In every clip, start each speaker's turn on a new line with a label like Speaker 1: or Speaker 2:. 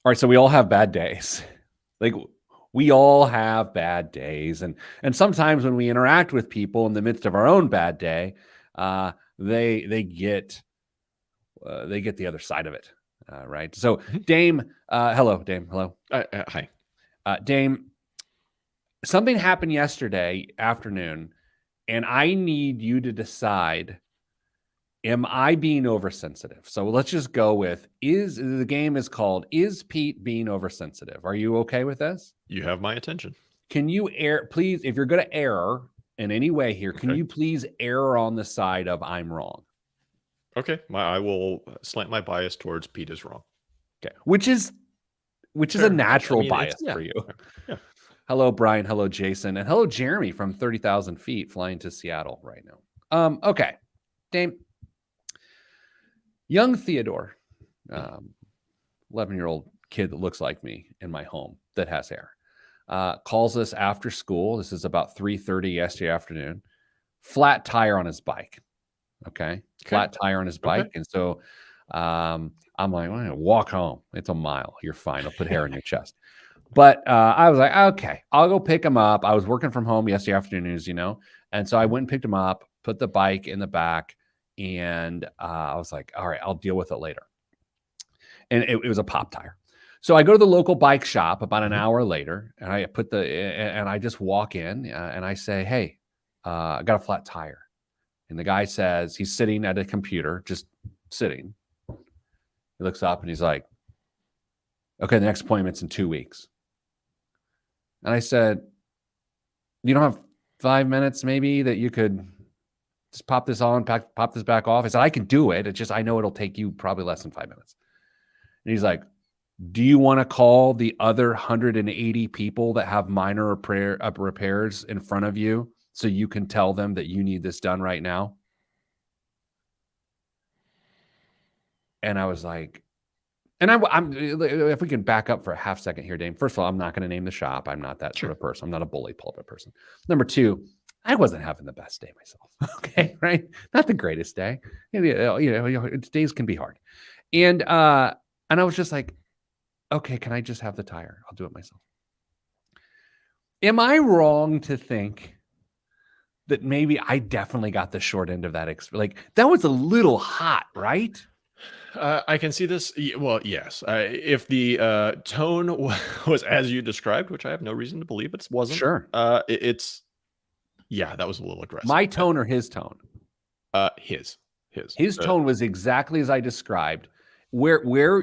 Speaker 1: All right, so we all have bad days. Like we all have bad days, and sometimes when we interact with people in the midst of our own bad day, uh, they get the other side of it, right? So
Speaker 2: Mhm.
Speaker 1: Dame, hello, Dame, hello,
Speaker 2: Hi.
Speaker 1: Dame. Something happened yesterday afternoon, and I need you to decide: am I being oversensitive? So let's just go with is the game is called Is Pete Being Oversensitive? Are you okay with this?
Speaker 2: You have my attention.
Speaker 1: Can you please, if you're going to err in any way here, can
Speaker 2: Okay.
Speaker 1: you please err on the side of I'm wrong?
Speaker 2: Okay. I will slant my bias towards Pete is wrong.
Speaker 1: Okay. Which is a
Speaker 2: Fair. I
Speaker 1: natural
Speaker 2: mean, it's
Speaker 1: bias
Speaker 2: yeah.
Speaker 1: for you.
Speaker 2: Yeah.
Speaker 1: Hello, Brian. Hello, Jason. And hello, Jeremy from 30,000 feet flying to Seattle right now. Okay. Dame, young Theodore,
Speaker 2: Mhm.
Speaker 1: 11-year-old kid that looks like me in my home that has hair, calls us after school. This is about 3:30 yesterday afternoon. Flat tire on his bike. Okay.
Speaker 2: Okay.
Speaker 1: Flat tire on his
Speaker 2: Okay.
Speaker 1: bike. And so I'm like, well, I'm gonna walk home. It's a mile. You're fine. I'll put hair on your chest. But I was like, okay, I'll go pick him up. I was working from home yesterday afternoon, as you know. And so I
Speaker 2: Mhm.
Speaker 1: went and picked him up, put the bike in the back, and I was like, all right, I'll deal with it later. And it was a pop tire. So I go to the local bike shop about an
Speaker 2: Mhm.
Speaker 1: hour later, and I just walk in and I say, hey, I got a flat tire. And the guy says he's sitting at a computer, just sitting. He looks up and he's like, okay, the next appointment's in 2 weeks. And I said, you don't have 5 minutes maybe that you could just pop this on, pop this back off? I said, I can do it. It's just, I know it'll take you probably less than 5 minutes. And he's like, do you want to call the other 180 people that have minor repairs in front of you so you can tell them that you need this done right now? And I was like, and I'm if we can back up for a half second here, Dame. First of all, I'm not going to name the shop. I'm not that sort
Speaker 2: Sure.
Speaker 1: of person. I'm not a bully pulpit person. Number two, I wasn't having the best day myself. Okay, right? Not the greatest day. Days can be hard, and I was just like, okay, can I just have the tire? I'll do it myself. Am I wrong to think that maybe I definitely got the short end of that? Like that was a little hot, right?
Speaker 2: I can see this. Well, yes. If the tone was as you described, which I have no reason to believe it wasn't,
Speaker 1: Sure.
Speaker 2: it's yeah, that was a little aggressive.
Speaker 1: My tone or his tone?
Speaker 2: His, his.
Speaker 1: His tone was exactly as I described. Where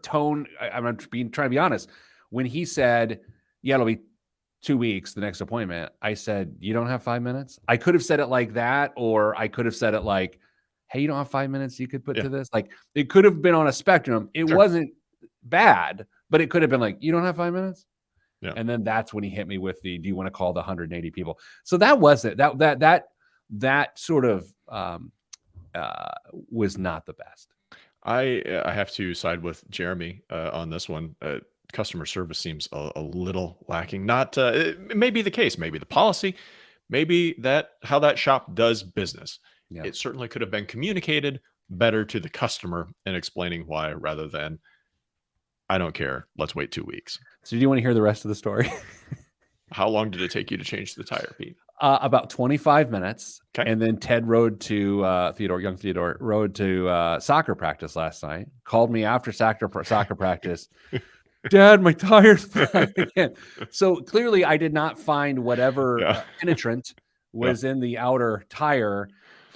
Speaker 1: tone? I'm trying to be honest. When he said, "Yeah, it'll be 2 weeks, the next appointment," I said, "You don't have 5 minutes." I could have said it like that, or I could have said it like, "Hey, you don't have 5 minutes you could put
Speaker 2: Yeah,
Speaker 1: to this." Like it could have been on a spectrum. It
Speaker 2: sure.
Speaker 1: wasn't bad, but it could have been like, "You don't have 5 minutes."
Speaker 2: Yeah.
Speaker 1: And then that's when he hit me with the, "Do you want to call the 180 people?" So that wasn't that sort of uh, was not the best.
Speaker 2: I have to side with Jeremy on this one. Customer service seems a little lacking. Not it may be the case, maybe the policy, maybe that how that shop does business.
Speaker 1: Yeah.
Speaker 2: It certainly could have been communicated better to the customer and explaining why, rather than I don't care. Let's wait 2 weeks.
Speaker 1: So do you want to hear the rest of the story?
Speaker 2: How long did it take you to change the tire, Pete?
Speaker 1: About 25 minutes.
Speaker 2: Okay.
Speaker 1: And then Ted rode to young Theodore rode to soccer practice last night, called me after soccer practice. Dad, my tire's flat again. So clearly I did not find whatever
Speaker 2: Yeah.
Speaker 1: penetrant
Speaker 2: Yeah.
Speaker 1: was in the outer tire.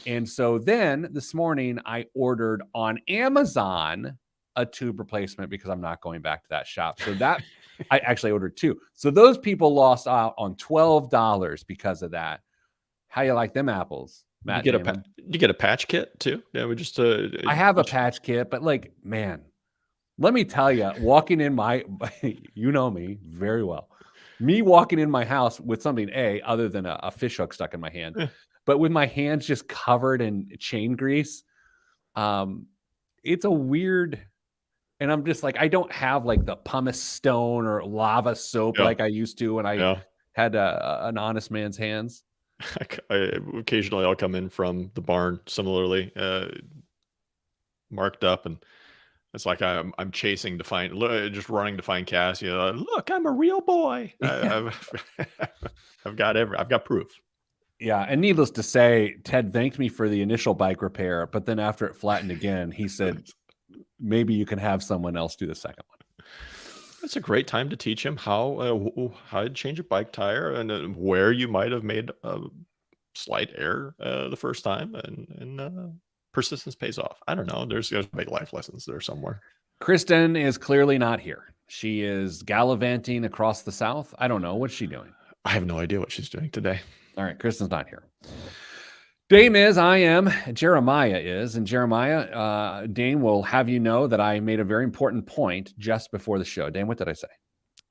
Speaker 1: And so then this morning I ordered on Amazon a tube replacement because I'm not going back to that shop. So that I actually ordered two. So those people lost out on $12 because of that. How you like them apples,
Speaker 2: You
Speaker 1: Matt
Speaker 2: get
Speaker 1: Damon?
Speaker 2: you get a patch kit too? Yeah, we just
Speaker 1: I have a patch kit, but like, man, let me tell you, walking in my, you know me very well. Me walking in my house with something other than a fish hook stuck in my hand,
Speaker 2: eh,
Speaker 1: but with my hands just covered in chain grease. Um, it's a weird, and I'm just like, I don't have like the pumice stone or lava soap
Speaker 2: yeah,
Speaker 1: like I used to when I
Speaker 2: yeah.
Speaker 1: had an honest man's hands.
Speaker 2: Occasionally I'll come in from the barn similarly marked up and It's like I'm chasing to find, just running to find Cassie. Look, I'm a real boy. I've got proof.
Speaker 1: Yeah, and needless to say, Ted thanked me for the initial bike repair, but then after it flattened again, he said, maybe you can have someone else do the second one.
Speaker 2: That's a great time to teach him how to change a bike tire and where you might have made a slight error the first time, and persistence pays off. I don't know. There's big life lessons there somewhere.
Speaker 1: Kristen is clearly not here. She is gallivanting across the South. I don't know. What's she doing?
Speaker 2: I have no idea what she's doing today.
Speaker 1: All right, Kristen's not here. Dame is, I am, Jeremiah is, and Jeremiah, Dame will have you know that I made a very important point just before the show. Dame, what did I say?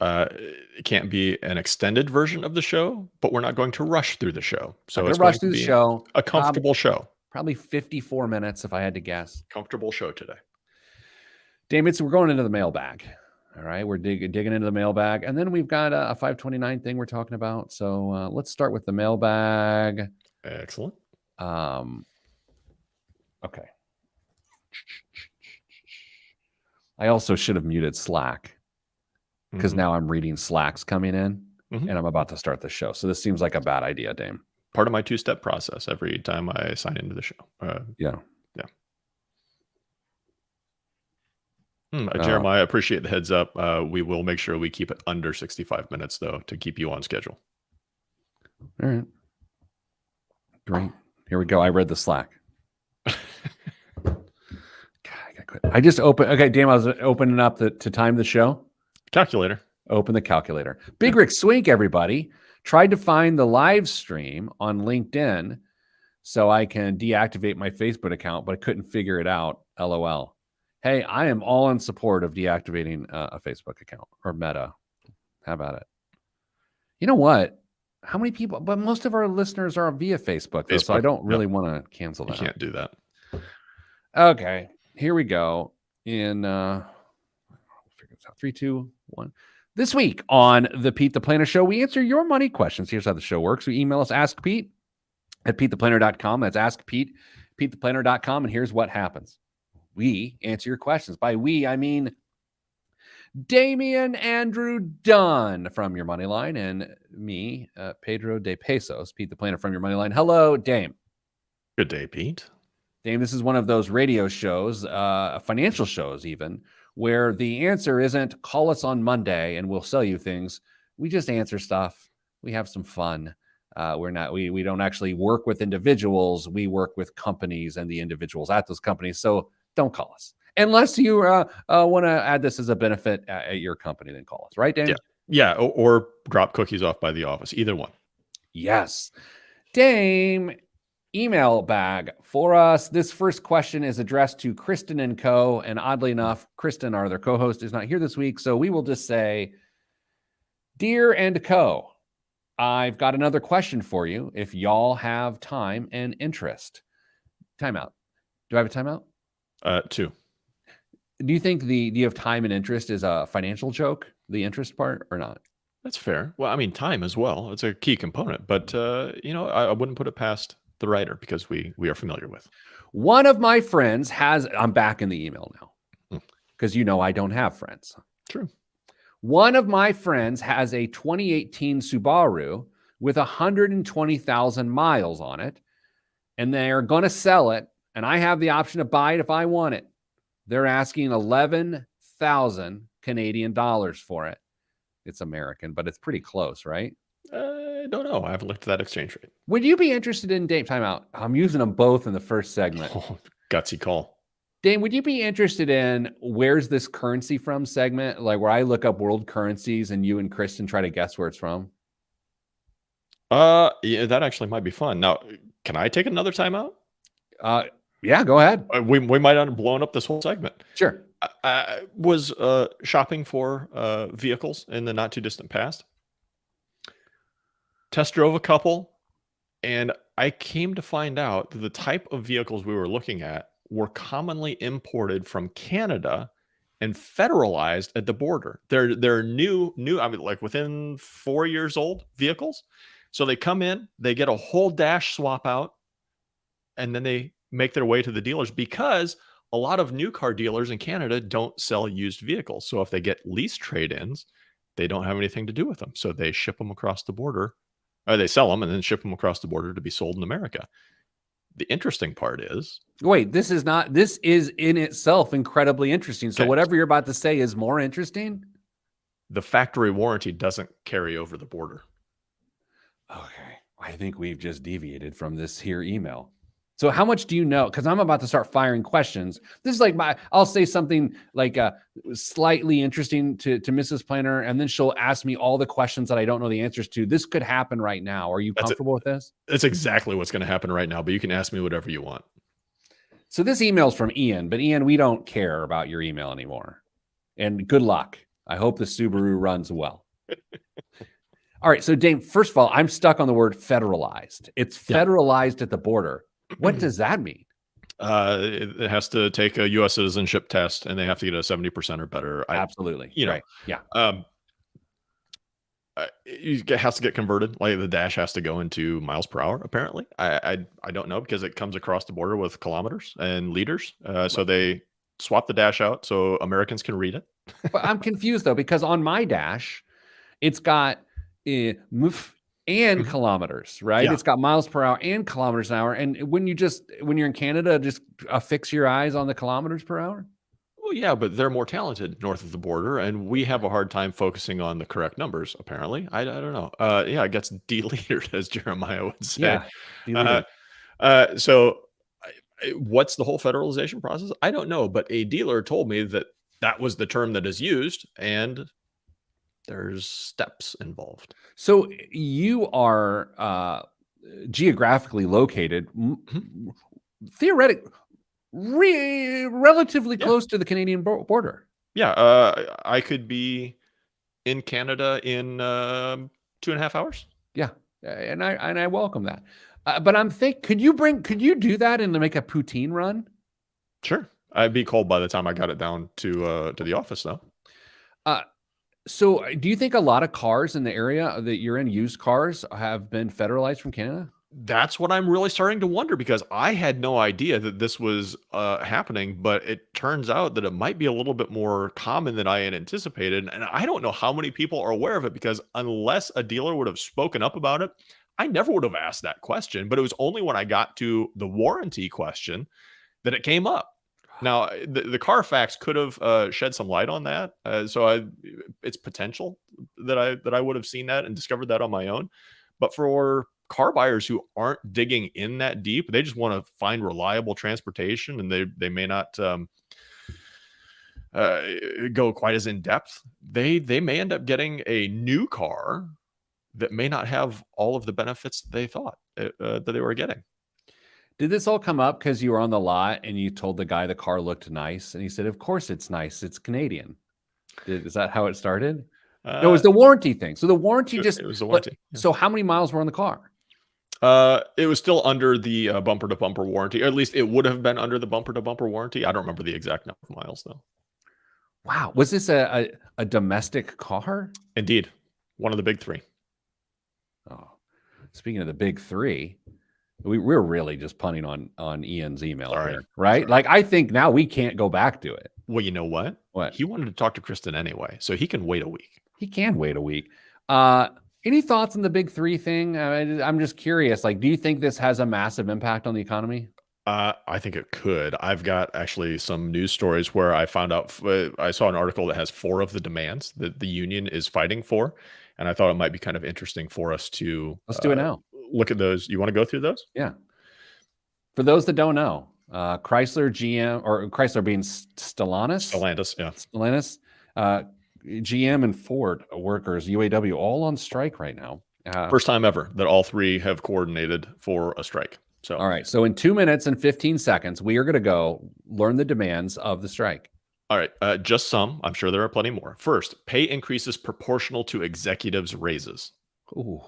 Speaker 2: It can't be an extended version of the show, but we're not going to rush through the show. So it's
Speaker 1: rush through the show.
Speaker 2: A comfortable show.
Speaker 1: Probably 54 minutes if I had to guess.
Speaker 2: Comfortable show today.
Speaker 1: Dame, we're going into the mailbag. All right, we're digging into the mailbag, and then we've got a 529 thing we're talking about. So let's start with the mailbag.
Speaker 2: Excellent.
Speaker 1: Okay. I also should have muted Slack because now I'm reading Slacks coming in, and I'm about to start the show. So this seems like a bad idea, Dame.
Speaker 2: Part of my two-step process every time I sign into the show.
Speaker 1: Yeah.
Speaker 2: Jeremiah, I appreciate the heads up. We will make sure we keep it under 65 minutes, though, to keep you on schedule.
Speaker 1: All right. Great. Here we go. I read the Slack. God, I gotta quit. I just opened. Okay, Dame, I was opening up to time the show.
Speaker 2: Calculator.
Speaker 1: Open the calculator. Big Rick Swink, everybody. Tried to find the live stream on LinkedIn so I can deactivate my Facebook account, but I couldn't figure it out. LOL. Hey, I am all in support of deactivating a Facebook account or Meta. How about it? You know what? How many people? But most of our listeners are via Facebook, though, so I don't really want to cancel that.
Speaker 2: You can't do that.
Speaker 1: Okay, here we go. In figure this out. 3, 2, 1. This week on the Pete the Planner Show, we answer your money questions. Here's how the show works. We email us askpete@petetheplanner.com. That's askpete@petetheplanner.com. And here's what happens. We answer your questions. By we, I mean Damian Andrew Dunn from Your Money Line and me, Pedro de Pesos, Pete the Planner from Your Money Line. Hello, Dame.
Speaker 2: Good day, Pete.
Speaker 1: Dame, this is one of those radio shows, financial shows even, where the answer isn't call us on Monday and we'll sell you things. We just answer stuff. We have some fun. We don't actually work with individuals. We work with companies and the individuals at those companies. So don't call us unless you want to add this as a benefit at your company. Then call us, right, Dame?
Speaker 2: Yeah. Or drop cookies off by the office. Either one.
Speaker 1: Yes, Dame. Email bag for us. This first question is addressed to Kristen and Co. And oddly enough, Kristen, our other co-host, is not here this week. So we will just say, Dear and Co., I've got another question for you if y'all have time and interest. Timeout. Do I have a timeout?
Speaker 2: 2.
Speaker 1: Do you think do you have time and interest is a financial joke, the interest part, or not?
Speaker 2: That's fair. Well, I mean, time as well. It's a key component. But, I wouldn't put it past the writer because we are familiar with.
Speaker 1: One of my friends I'm back in the email now because I don't have friends.
Speaker 2: True.
Speaker 1: One of my friends has a 2018 Subaru with 120,000 miles on it, and they're going to sell it, and I have the option to buy it if I want it. They're asking 11,000 Canadian dollars for it. It's American, but it's pretty close, right?
Speaker 2: I don't know. I haven't looked at that exchange rate.
Speaker 1: Would you be interested in Dame? Timeout. I'm using them both in the first segment.
Speaker 2: Oh, gutsy call.
Speaker 1: Dame, would you be interested in where's this currency from segment? Like where I look up world currencies and you and Kristen try to guess where it's from?
Speaker 2: Yeah, that actually might be fun. Now, can I take another timeout?
Speaker 1: Yeah, go ahead.
Speaker 2: We might have blown up this whole segment.
Speaker 1: Sure.
Speaker 2: I was shopping for vehicles in the not too distant past. Test drove a couple, and I came to find out that the type of vehicles we were looking at were commonly imported from Canada and federalized at the border. They're new, I mean, like within 4 years old vehicles. So they come in, they get a whole dash swap out, and then they make their way to the dealers because a lot of new car dealers in Canada don't sell used vehicles. So if they get lease trade-ins, they don't have anything to do with them. So they ship them across the border, or they sell them and then ship them across the border to be sold in America. The interesting part is,
Speaker 1: Wait, this is in itself incredibly interesting. So
Speaker 2: Okay.
Speaker 1: whatever you're about to say is more interesting?
Speaker 2: the factory warranty doesn't carry over the border.
Speaker 1: Okay. I think we've just deviated from this here email. So how much do you know? Because I'm about to start firing questions. This is like I'll say something like slightly interesting to Mrs. Planner, and then she'll ask me all the questions that I don't know the answers to. This could happen right now. Are you
Speaker 2: That's it.
Speaker 1: comfortable with this?
Speaker 2: That's exactly what's going to happen right now, but you can ask me whatever you want.
Speaker 1: So this email's from Ian, but Ian, we don't care about your email anymore. And good luck. I hope the Subaru runs well. All right. So Dave, first of all, I'm stuck on the word federalized. It's federalized at the border. What does that mean?
Speaker 2: It has to take a U.S. citizenship test, and they have to get a 70% or better.
Speaker 1: Absolutely. Right. Yeah.
Speaker 2: It has to get converted. Like the dash has to go into miles per hour. Apparently, I don't know because it comes across the border with kilometers and liters. So they swap the dash out so Americans can read it.
Speaker 1: But I'm confused though, because on my dash, it's got MF and kilometers, right?
Speaker 2: Yeah.
Speaker 1: It's got miles per hour and kilometers an hour. And when you're in Canada, just fix your eyes on the kilometers per hour.
Speaker 2: Well, yeah, but they're more talented north of the border, and we have a hard time focusing on the correct numbers. Apparently, I don't know. Yeah, it gets deletered, as Jeremiah would say. So what's the whole federalization process? I don't know, but a dealer told me that was the term that is used, and there's steps involved.
Speaker 1: So you are geographically located, theoretically, relatively close to the Canadian border.
Speaker 2: Yeah, I could be in Canada in 2.5 hours.
Speaker 1: Yeah, and I welcome that. But I'm could you do that and make a poutine run?
Speaker 2: Sure, I'd be cold by the time I got it down to the office, though.
Speaker 1: So do you think a lot of cars in the area that you're in, used cars, have been federalized from Canada?
Speaker 2: That's what I'm really starting to wonder, because I had no idea that this was happening, but it turns out that it might be a little bit more common than I had anticipated. And I don't know how many people are aware of it, because unless a dealer would have spoken up about it, I never would have asked that question. But it was only when I got to the warranty question that it came up. Now, the Carfax could have shed some light on that. It's potential that I would have seen that and discovered that on my own. But for car buyers who aren't digging in that deep, they just want to find reliable transportation, and they may not go quite as in depth. They may end up getting a new car that may not have all of the benefits they thought that they were getting.
Speaker 1: Did this all come up because you were on the lot and you told the guy the car looked nice, and he said, "Of course it's nice. It's Canadian." Is that how it started? No, it was the warranty thing. So the warranty
Speaker 2: it was the warranty.
Speaker 1: So how many miles were on the car?
Speaker 2: It was still under the bumper to bumper warranty, or at least it would have been under the bumper to bumper warranty. I don't remember the exact number of miles though.
Speaker 1: Wow. Was this a domestic car?
Speaker 2: Indeed. One of the big three.
Speaker 1: Oh, speaking of the big three, we're really just punting on Ian's email here, right?
Speaker 2: Sorry.
Speaker 1: Like, I think now we can't go back to it.
Speaker 2: Well, you know what?
Speaker 1: What?
Speaker 2: He wanted to talk to Kristen anyway, so he can wait a week.
Speaker 1: He can wait a week. Any thoughts on the big three thing? I'm just curious. Like, do you think this has a massive impact on the economy?
Speaker 2: I think it could. I've got actually some news stories where I found out, I saw an article that has 4 of the demands that the union is fighting for. And I thought it might be kind of interesting for us to
Speaker 1: Let's do it now.
Speaker 2: Look at those. You want to go through those?
Speaker 1: Yeah. For those that don't know, Chrysler, GM, or Chrysler being Stellantis,
Speaker 2: Yeah.
Speaker 1: Stellantis, GM and Ford workers, UAW, all on strike right now.
Speaker 2: First time ever that all 3 have coordinated for a strike. So,
Speaker 1: all right. So in 2 minutes and 15 seconds, we are going to go learn the demands of the strike.
Speaker 2: All right. Just some. I'm sure there are plenty more. First, pay increases proportional to executives' raises.
Speaker 1: Ooh,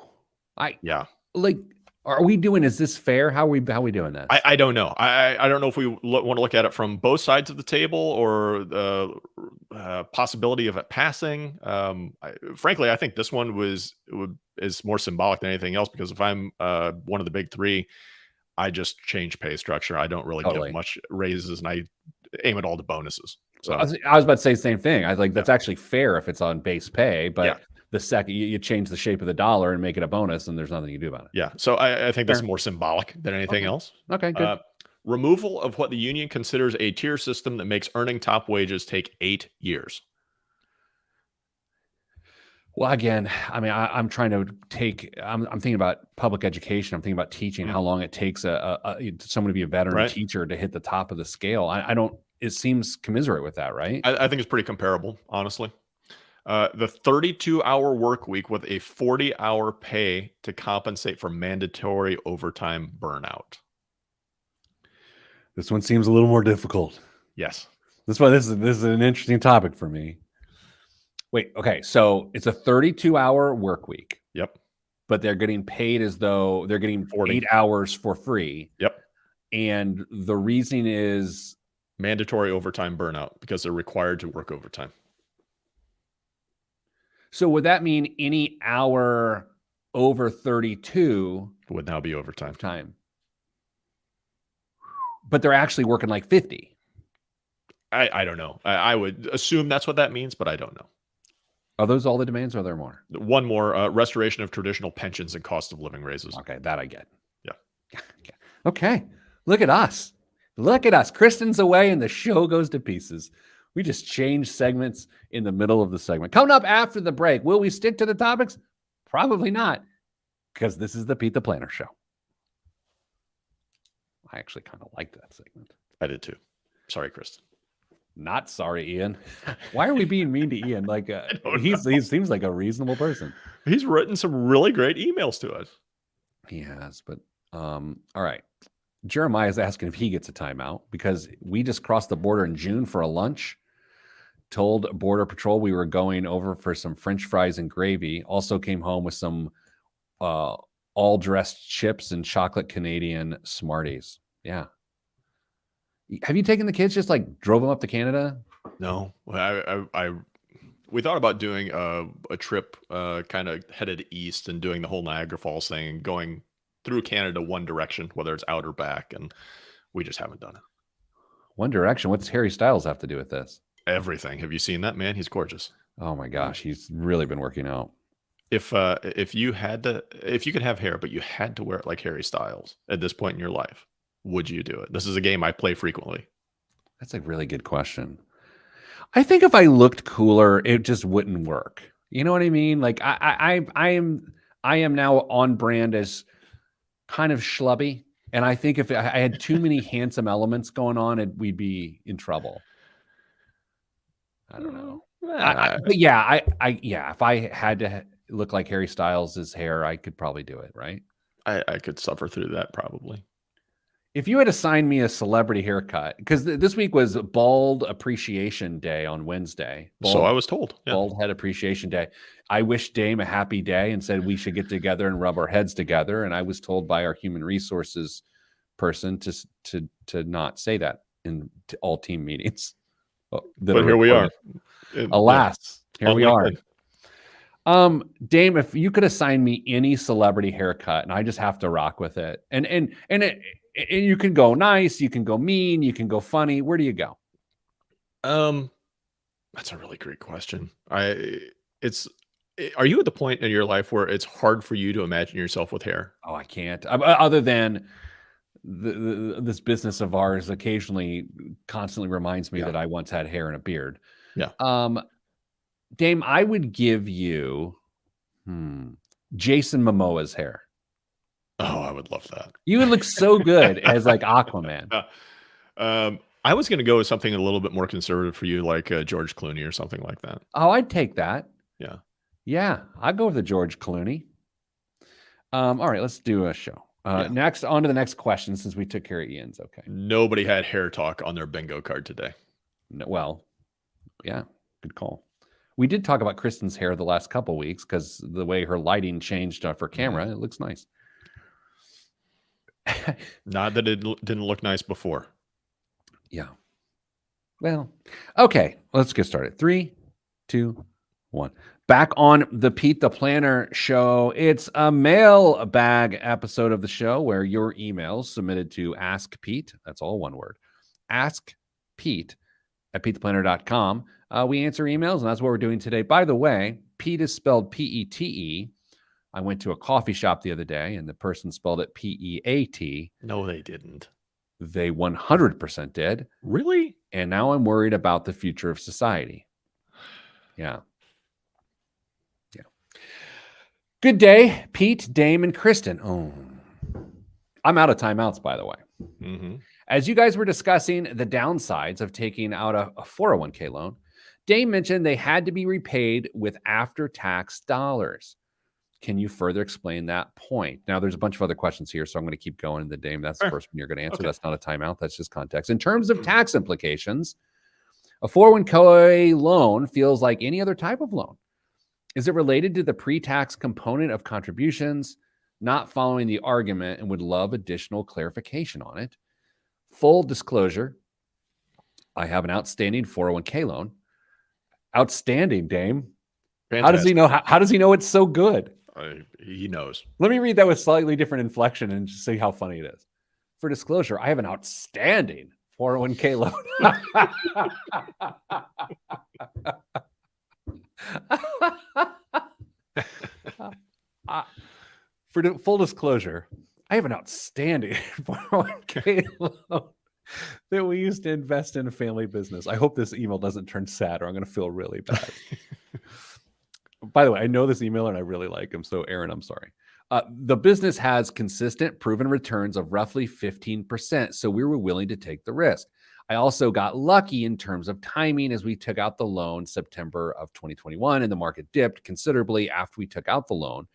Speaker 1: are we doing? Is this fair? How are we doing this?
Speaker 2: I don't know. I don't know if we want to look at it from both sides of the table, or the possibility of it passing. Frankly, I think this one is more symbolic than anything else, because if I'm one of the big three, I just change pay structure. I don't really give much raises, and aim it all to bonuses. So
Speaker 1: I was about to say the same thing. I like that's actually fair if it's on base pay, but
Speaker 2: Yeah.
Speaker 1: the second you change the shape of the dollar and make it a bonus, and there's nothing you can do about it.
Speaker 2: yeah, so I think this is
Speaker 1: Fair.
Speaker 2: more symbolic than anything
Speaker 1: Okay.
Speaker 2: else.
Speaker 1: Okay, good.
Speaker 2: Removal of what the union considers a tier system that makes earning top wages take 8 years.
Speaker 1: Well, again, I mean, I'm trying to take. I'm thinking about public education. I'm thinking about teaching. How long it takes someone to be a veteran
Speaker 2: Right.
Speaker 1: teacher to hit the top of the scale. I don't. It seems commiserate with that, right?
Speaker 2: I think it's pretty comparable, honestly. The 32-hour work week with a 40-hour pay to compensate for mandatory overtime burnout.
Speaker 1: This one seems a little more difficult.
Speaker 2: Yes.
Speaker 1: That's why this is an interesting topic for me. Wait, okay, so it's a 32-hour work week,
Speaker 2: Yep.
Speaker 1: but they're getting paid as though they're getting
Speaker 2: 40.
Speaker 1: 8 hours for free.
Speaker 2: Yep.
Speaker 1: And the reasoning is
Speaker 2: Mandatory overtime burnout because they're required to work overtime.
Speaker 1: so would that mean any hour over 32
Speaker 2: Would now be overtime.
Speaker 1: time? But they're actually working like 50.
Speaker 2: I don't know. I would assume that's what that means, but I don't know.
Speaker 1: Are those all the demands or are there more?
Speaker 2: One more, restoration of traditional pensions and cost of living raises.
Speaker 1: Okay, that I get.
Speaker 2: Yeah.
Speaker 1: Okay. Look at us. Look at us. Kristen's away and the show goes to pieces. We just change segments in the middle of the segment. Coming up after the break, will we stick to the topics? Probably not, because this is the Pete the Planner Show. I actually kind of like that segment.
Speaker 2: I did too. Sorry, Kristen.
Speaker 1: Not sorry, Ian. Why are we being mean to Ian? Like he seems like a reasonable person.
Speaker 2: He's written some really great emails to us.
Speaker 1: He has, but all right. Jeremiah is asking if he gets a timeout because we just crossed the border in June for a lunch. Told Border Patrol we were going over for some French fries and gravy. Also came home with some all dressed chips and chocolate Canadian Smarties. Yeah. Have you taken the kids? Just like drove them up to Canada?
Speaker 2: No, we thought about doing a trip, kind of headed east and doing the whole Niagara Falls thing and going through Canada one direction, whether it's out or back, and we just haven't done it.
Speaker 1: One Direction. What's Harry Styles have to do with this?
Speaker 2: Everything. Have you seen that man? He's gorgeous.
Speaker 1: Oh my gosh, he's really been working out.
Speaker 2: If you could have hair, but you had to wear it like Harry Styles at this point in your life, would you do it? This is a game I play frequently.
Speaker 1: That's a really good question. I think if I looked cooler, it just wouldn't work. You know what I mean? Like I am now on brand as kind of schlubby, and I think if I had too many handsome elements going on, we'd be in trouble. I don't know. But yeah, if I had to look like Harry Styles' hair, I could probably do it, right?
Speaker 2: I could suffer through that probably.
Speaker 1: If you had assigned me a celebrity haircut, because this week was Bald Appreciation Day on Wednesday.
Speaker 2: So I was told. Yeah.
Speaker 1: Bald Head Appreciation Day. I wished Dame a happy day and said we should get together and rub our heads together. And I was told by our human resources person to not say that in all team meetings.
Speaker 2: But here we are.
Speaker 1: Alas, here we are.
Speaker 2: LinkedIn.
Speaker 1: Dame, if you could assign me any celebrity haircut and I just have to rock with it, and you can go nice, you can go mean, you can go funny. Where do you go?
Speaker 2: That's a really great question. Are you at the point in your life where it's hard for you to imagine yourself with hair?
Speaker 1: Oh, I can't. Other than this business of ours occasionally constantly reminds me that I once had hair and a beard.
Speaker 2: Yeah.
Speaker 1: Dame, I would give you Jason Momoa's hair.
Speaker 2: Oh, I would love that.
Speaker 1: You would look so good as like Aquaman.
Speaker 2: I was going to go with something a little bit more conservative for you, like George Clooney or something like that.
Speaker 1: Oh, I'd take that.
Speaker 2: Yeah.
Speaker 1: Yeah, I'd go with the George Clooney. All right, let's do a show. Next, on to the next question since we took care of Ian's. Okay.
Speaker 2: Nobody had hair talk on their bingo card today.
Speaker 1: No, well, yeah, good call. We did talk about Kristen's hair the last couple weeks because the way her lighting changed for camera, it looks nice.
Speaker 2: Not that it didn't look nice before.
Speaker 1: Yeah. Well, okay, let's get started. 3, 2, 1. Back on the Pete the Planner Show. It's a mailbag episode of the show where your emails submitted to Ask Pete, that's all one word, Ask Pete at PeteThePlanner.com. We answer emails, and that's what we're doing today. By the way, Pete is spelled P-E-T-E. I went to a coffee shop the other day, and the person spelled it P-E-A-T.
Speaker 2: No, they didn't.
Speaker 1: They 100% did.
Speaker 2: Really?
Speaker 1: And now I'm worried about the future of society. Yeah. Good day, Pete, Dame, and Kristen. Oh, I'm out of timeouts, by the way.
Speaker 2: Mm-hmm.
Speaker 1: As you guys were discussing the downsides of taking out a 401k loan, Dame mentioned they had to be repaid with after-tax dollars. Can you further explain that point? Now, there's a bunch of other questions here, so I'm going to keep going. The Dame, that's the first one you're going to answer.
Speaker 2: Okay.
Speaker 1: That's not a timeout. That's just context. In terms of tax implications, a 401k loan feels like any other type of loan. Is it related to the pre-tax component of contributions? Not following the argument and would love additional clarification on it. Full disclosure, I have an outstanding 401k loan. Outstanding, Dame.
Speaker 2: Fantastic.
Speaker 1: How does he know? How does he know it's so good?
Speaker 2: He knows. Let
Speaker 1: me read that with slightly different inflection and just see how funny it is. For disclosure, I have an outstanding 401k loan. For full disclosure, I have an outstanding 401k loan that we used to invest in a family business. I hope this email doesn't turn sad or I'm going to feel really bad. By the way, I know this emailer and I really like him. So Aaron, I'm sorry. The business has consistent proven returns of roughly 15%. So we were willing to take the risk. I also got lucky in terms of timing as we took out the loan September of 2021 and the market dipped considerably after we took out the loan.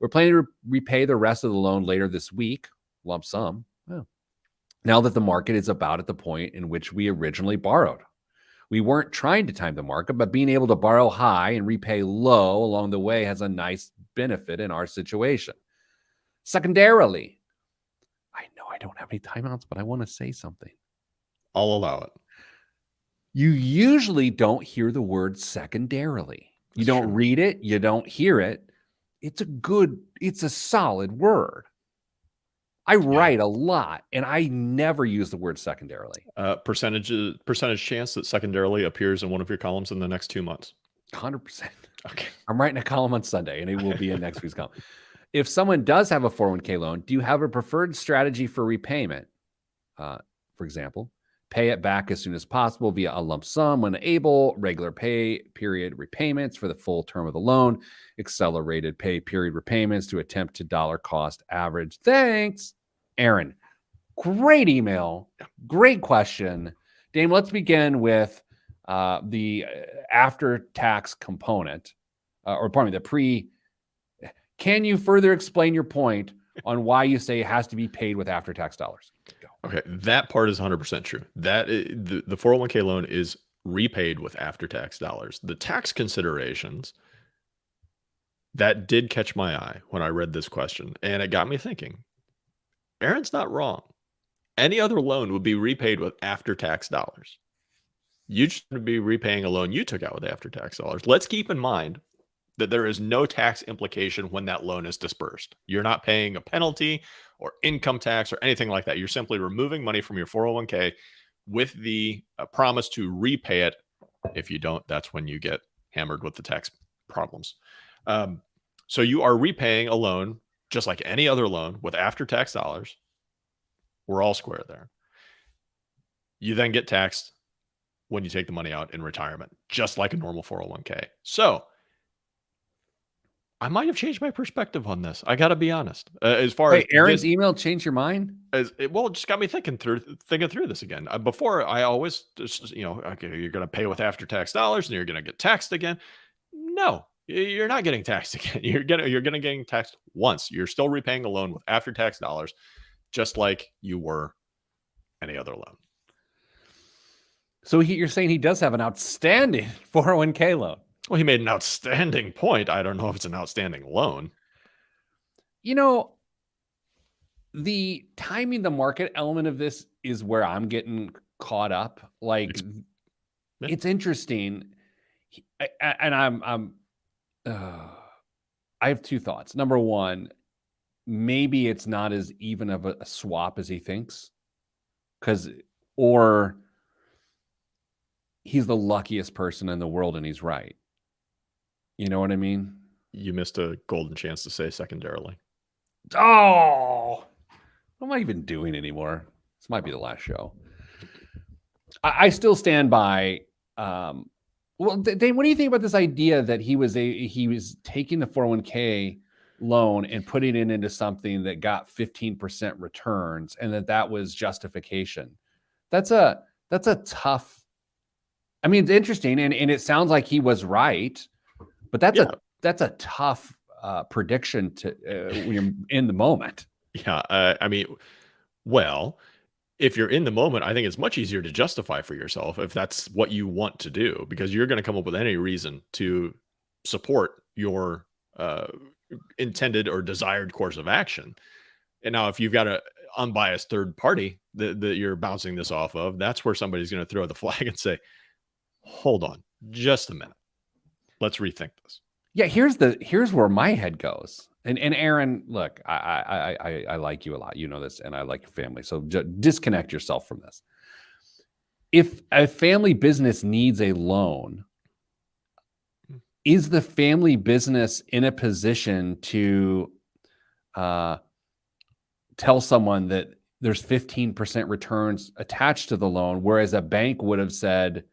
Speaker 1: We're planning to repay the rest of the loan later this week, lump sum. Oh. Now that the market is about at the point in which we originally borrowed. We weren't trying to time the market, but being able to borrow high and repay low along the way has a nice benefit in our situation. Secondarily, I know I don't have any timeouts, but I want to say something.
Speaker 2: I'll allow it.
Speaker 1: You usually don't hear the word secondarily. You don't read it. You don't hear it. It's a solid word. I write a lot and I never use the word secondarily.
Speaker 2: Percentage chance that secondarily appears in one of your columns in the next 2 months.
Speaker 1: 100%.
Speaker 2: Okay.
Speaker 1: I'm writing a column on Sunday and it will be in next week's column. If someone does have a 401k loan, do you have a preferred strategy for repayment? For example, pay it back as soon as possible via a lump sum when able, regular pay period repayments for the full term of the loan, accelerated pay period repayments to attempt to dollar cost average. Thanks, Aaron. Great email. Great question. Dame, let's begin with the after-tax component, Can you further explain your point on why you say it has to be paid with after-tax dollars? Go.
Speaker 2: Okay, that part is 100% true. The 401k loan is repaid with after-tax dollars. The tax considerations, that did catch my eye when I read this question, and it got me thinking. Aaron's not wrong. Any other loan would be repaid with after-tax dollars. You should be repaying a loan you took out with after-tax dollars. Let's keep in mind that there is no tax implication when that loan is dispersed. You're not paying a penalty or income tax or anything like that. You're simply removing money from your 401k with the promise to repay it. If you don't, that's when you get hammered with the tax problems. So you are repaying a loan just like any other loan with after-tax dollars. We're all square there. You then get taxed when you take the money out in retirement, just like a normal 401k. So I might have changed my perspective on this. I got to be honest. As far as
Speaker 1: Aaron's email changed your mind?
Speaker 2: It just got me thinking through this again. Before, I always just, okay, you're going to pay with after-tax dollars and you're going to get taxed again. No, you're not getting taxed again. You're going to getting taxed once. You're still repaying a loan with after-tax dollars, just like you were any other loan.
Speaker 1: So you're saying he does have an outstanding 401k loan?
Speaker 2: Well, he made an outstanding point. I don't know if it's an outstanding loan.
Speaker 1: The timing the market element of this is where I'm getting caught up. It's interesting. And I have two thoughts. Number one, maybe it's not as even of a swap as he thinks. Or he's the luckiest person in the world and he's right. You know what I mean?
Speaker 2: You missed a golden chance to say secondarily.
Speaker 1: Oh, what am I even doing anymore? This might be the last show. I still stand by. Well, Dave, what do you think about this idea that he was taking the 401k loan and putting it into something that got 15% returns, and that was justification? That's a tough. I mean, it's interesting, and it sounds like he was right, but that's a tough prediction to when you're in the moment.
Speaker 2: Yeah, I mean, well, if you're in the moment, I think it's much easier to justify for yourself if that's what you want to do, because you're going to come up with any reason to support your intended or desired course of action. And now, if you've got an unbiased third party that you're bouncing this off of, that's where somebody's going to throw the flag and say, hold on just a minute. Let's rethink this.
Speaker 1: Yeah, here's where my head goes. And Aaron, look, I like you a lot. You know this, and I like your family. So disconnect yourself from this. If a family business needs a loan, is the family business in a position to tell someone that there's 15% returns attached to the loan, whereas a bank would have said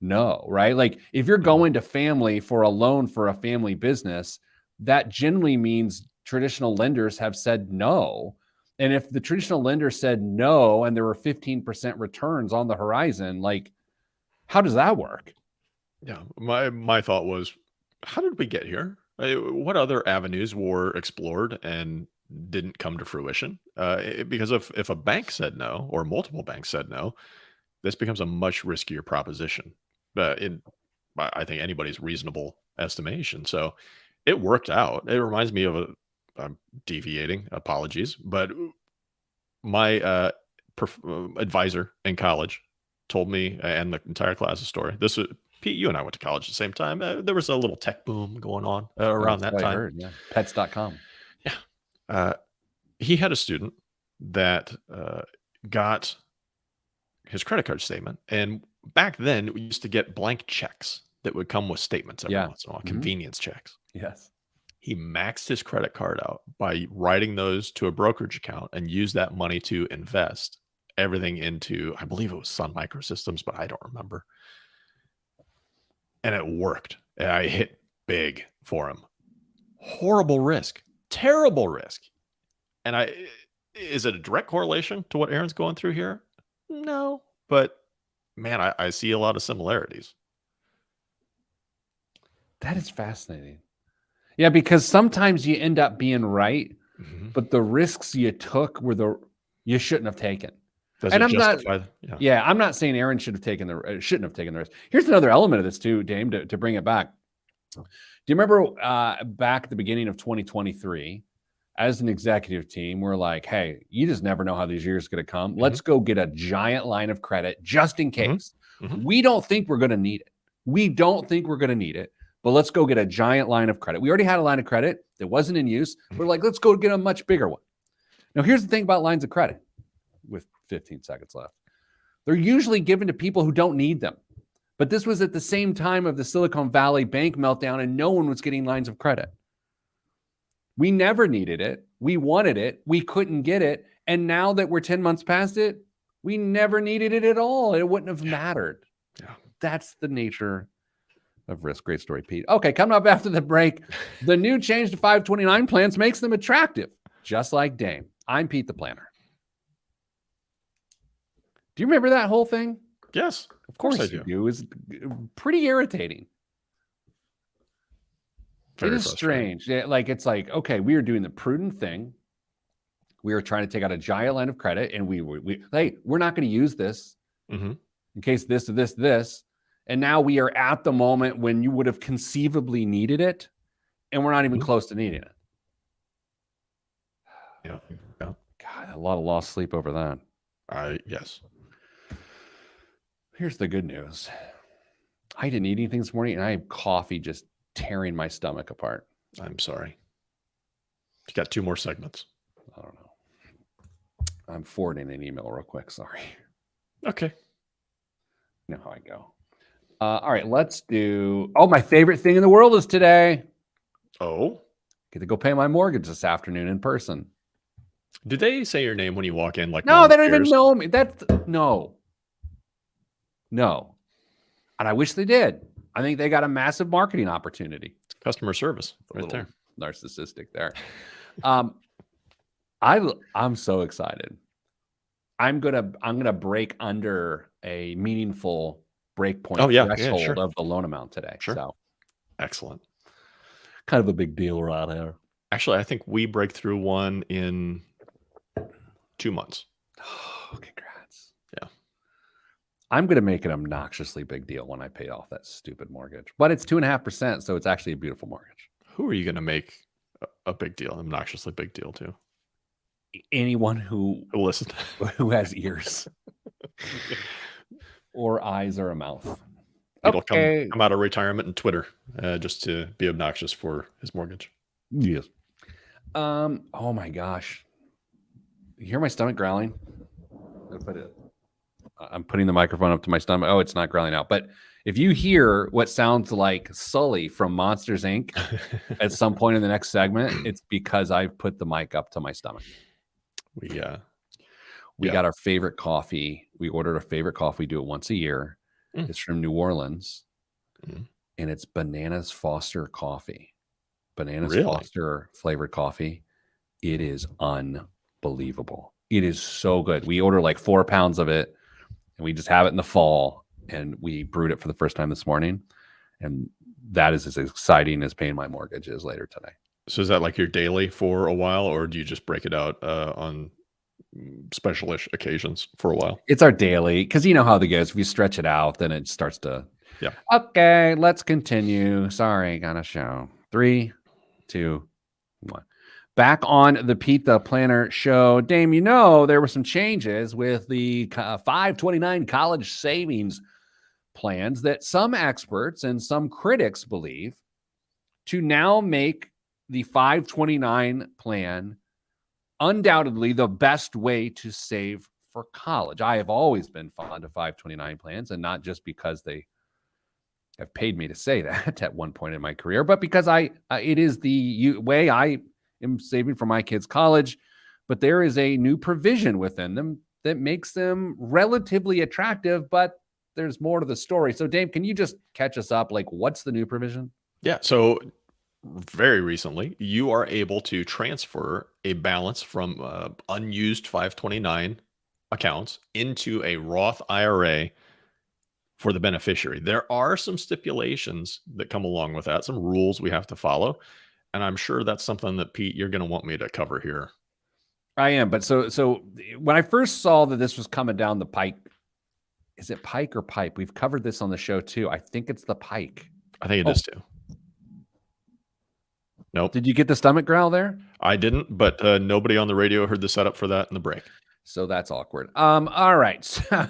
Speaker 1: no, right? Like if you're going to family for a loan for a family business, that generally means traditional lenders have said no. And if the traditional lender said no and there were 15% returns on the horizon, like how does that work?
Speaker 2: Yeah, my thought was, how did we get here? What other avenues were explored and didn't come to fruition? Because if a bank said no, or multiple banks said no, this becomes a much riskier proposition. I think anybody's reasonable estimation. So it worked out. It reminds me of I'm deviating, apologies, but my advisor in college told me, and the entire class's story. This was Pete. You and I went to college at the same time. There was a little tech boom going on around that time.
Speaker 1: I heard, yeah. Pets.com.
Speaker 2: Yeah. He had a student that got his credit card statement, and back then we used to get blank checks that would come with statements every once in a while, convenience checks.
Speaker 1: Yes.
Speaker 2: He maxed his credit card out by writing those to a brokerage account and used that money to invest everything into, I believe it was Sun Microsystems, but I don't remember. And it worked. And I hit big for him. Horrible risk, terrible risk. And is it a direct correlation to what Aaron's going through here? No, but man, I see a lot of similarities.
Speaker 1: That is fascinating. Yeah, because sometimes you end up being right, but the risks you took were you shouldn't have taken.
Speaker 2: And I'm not.
Speaker 1: Yeah, I'm not saying Aaron shouldn't have taken the risk. Here's another element of this too, Dame, to bring it back. Do you remember back at the beginning of 2023, as an executive team, we're like, hey, you just never know how these years are going to come. Let's go get a giant line of credit just in case. We don't think we're going to need it. But let's go get a giant line of credit. We already had a line of credit that wasn't in use. We're like, let's go get a much bigger one. Now, here's the thing about lines of credit with 15 seconds left. They're usually given to people who don't need them. But this was at the same time of the Silicon Valley bank meltdown, and no one was getting lines of credit. We never needed it. We wanted it. We couldn't get it. And now that we're 10 months past it, we never needed it at all. It wouldn't have mattered.
Speaker 2: Yeah.
Speaker 1: That's the nature of risk. Great story, Pete. Okay, coming up after the break, the new change to 529 plans makes them attractive, just like Dame. I'm Pete the Planner. Do you remember that whole thing?
Speaker 2: Yes,
Speaker 1: of course I do. It was pretty irritating. It is strange. It's like, okay, we are doing the prudent thing. We were trying to take out a giant line of credit, and we're not going to use this in case this or this. And now we are at the moment when you would have conceivably needed it, and we're not even close to needing it.
Speaker 2: Yeah.
Speaker 1: God, a lot of lost sleep over that.
Speaker 2: Yes.
Speaker 1: Here's the good news. I didn't eat anything this morning, and I have coffee just tearing my stomach apart.
Speaker 2: I'm sorry. You got 2 more segments.
Speaker 1: I don't know. I'm forwarding an email real quick. Sorry.
Speaker 2: Okay.
Speaker 1: You know how I go. All right, let's do. Oh, my favorite thing in the world is today.
Speaker 2: Oh,
Speaker 1: Get to go pay my mortgage this afternoon in person.
Speaker 2: did they say your name when you walk in? Like
Speaker 1: No,
Speaker 2: one
Speaker 1: they don't even
Speaker 2: cares?
Speaker 1: know me. That's no. And I wish they did. I think they got a massive marketing opportunity.
Speaker 2: Customer service
Speaker 1: It's a
Speaker 2: right
Speaker 1: little
Speaker 2: there.
Speaker 1: narcissistic there. I'm so excited. I'm gonna break under a meaningful breakpoint
Speaker 2: Oh, yeah,
Speaker 1: threshold
Speaker 2: sure.
Speaker 1: of the loan amount today.
Speaker 2: Sure.
Speaker 1: So
Speaker 2: Excellent.
Speaker 1: kind of a big deal around here.
Speaker 2: Actually, I think we break through one in 2 months.
Speaker 1: Oh, congrats.
Speaker 2: Yeah.
Speaker 1: I'm gonna make an obnoxiously big deal when I pay off that stupid mortgage. But it's 2.5%, so it's actually a beautiful mortgage.
Speaker 2: Who are you going to make a big deal, obnoxiously big deal to?
Speaker 1: Anyone who
Speaker 2: Listen.
Speaker 1: has ears or eyes or a mouth.
Speaker 2: It'll
Speaker 1: Okay.
Speaker 2: come out of retirement and Twitter just to be obnoxious for his mortgage.
Speaker 1: Yes. Oh my gosh. You hear my stomach growling? I'm putting the microphone up to my stomach. Oh, it's not growling out. But if you hear what sounds like Sully from Monsters Inc. at some point in the next segment, it's because I've put the mic up to my stomach.
Speaker 2: We
Speaker 1: got
Speaker 2: yeah.
Speaker 1: our favorite coffee. We ordered a favorite coffee. We do it once a year. It's from New Orleans, and it's Bananas Foster coffee. Bananas
Speaker 2: Really?
Speaker 1: Foster flavored coffee. It is unbelievable. It is so good. We order like 4 pounds of it, and we just have it in the fall. And we brewed it for the first time this morning, and that is as exciting as paying my mortgage is later today.
Speaker 2: So is that like your daily for a while, or do you just break it out on special-ish occasions for a while?
Speaker 1: It's our daily, because you know how the goes. If you stretch it out, then it starts to.
Speaker 2: Yeah.
Speaker 1: Okay, let's continue. Sorry, got a show. 3, 2, 1. Back on the Pete the Planner show. Dame, you know there were some changes with the 529 college savings plans that some experts and some critics believe to now make the 529 plan undoubtedly the best way to save for college. I have always been fond of 529 plans, and not just because they have paid me to say that at one point in my career, but because it is the way I am saving for my kids' college. But there is a new provision within them that makes them relatively attractive, but there's more to the story. So Dave, can you just catch us up? Like, what's the new provision?
Speaker 2: Yeah. So very recently, you are able to transfer a balance from unused 529 accounts into a Roth IRA for the beneficiary. There are some stipulations that come along with that, some rules we have to follow. And I'm sure that's something that, Pete, you're going to want me to cover here.
Speaker 1: I am. But so when I first saw that this was coming down the pike, is it pike or pipe? We've covered this on the show too. I think it's the pike.
Speaker 2: I think it is too. Nope.
Speaker 1: Did you get the stomach growl there?
Speaker 2: I didn't, but nobody on the radio heard the setup for that in the break.
Speaker 1: So that's awkward. All right. So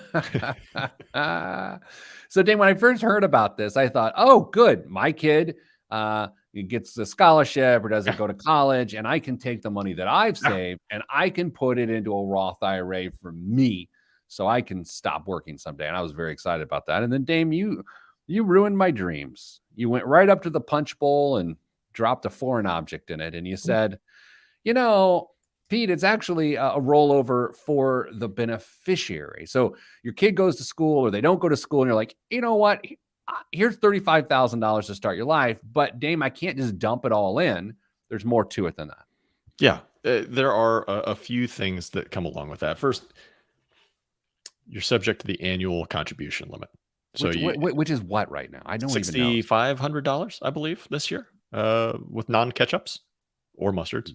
Speaker 1: Dane, when I first heard about this, I thought, oh, good. My kid gets a scholarship or doesn't go to college, and I can take the money that I've saved and I can put it into a Roth IRA for me so I can stop working someday. And I was very excited about that. And then Dame, you ruined my dreams. You went right up to the punch bowl and dropped a foreign object in it. And you said, you know, Pete, it's actually a rollover for the beneficiary. So your kid goes to school or they don't go to school, and you're like, you know what? Here's $35,000 to start your life. But Dame, I can't just dump it all in. There's more to it than that.
Speaker 2: Yeah, there are a few things that come along with that. First, you're subject to the annual contribution limit. So
Speaker 1: which is what right now? I don't even know.
Speaker 2: $6,500, I believe, this year with non-ketchups or mustards.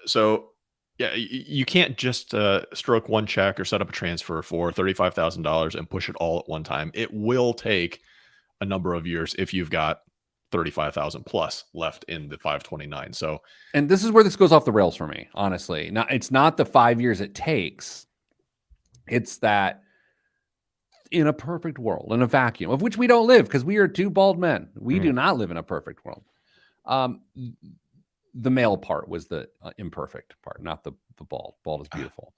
Speaker 2: So yeah, you can't just stroke one check or set up a transfer for $35,000 and push it all at one time. It will take a number of years if you've got 35,000 plus left in the 529. So,
Speaker 1: and this is where this goes off the rails for me, honestly. Now, it's not the 5 years it takes. It's that in a perfect world, in a vacuum, of which we don't live because we are two bald men. We do not live in a perfect world. The male part was the imperfect part, not the bald. Bald is beautiful.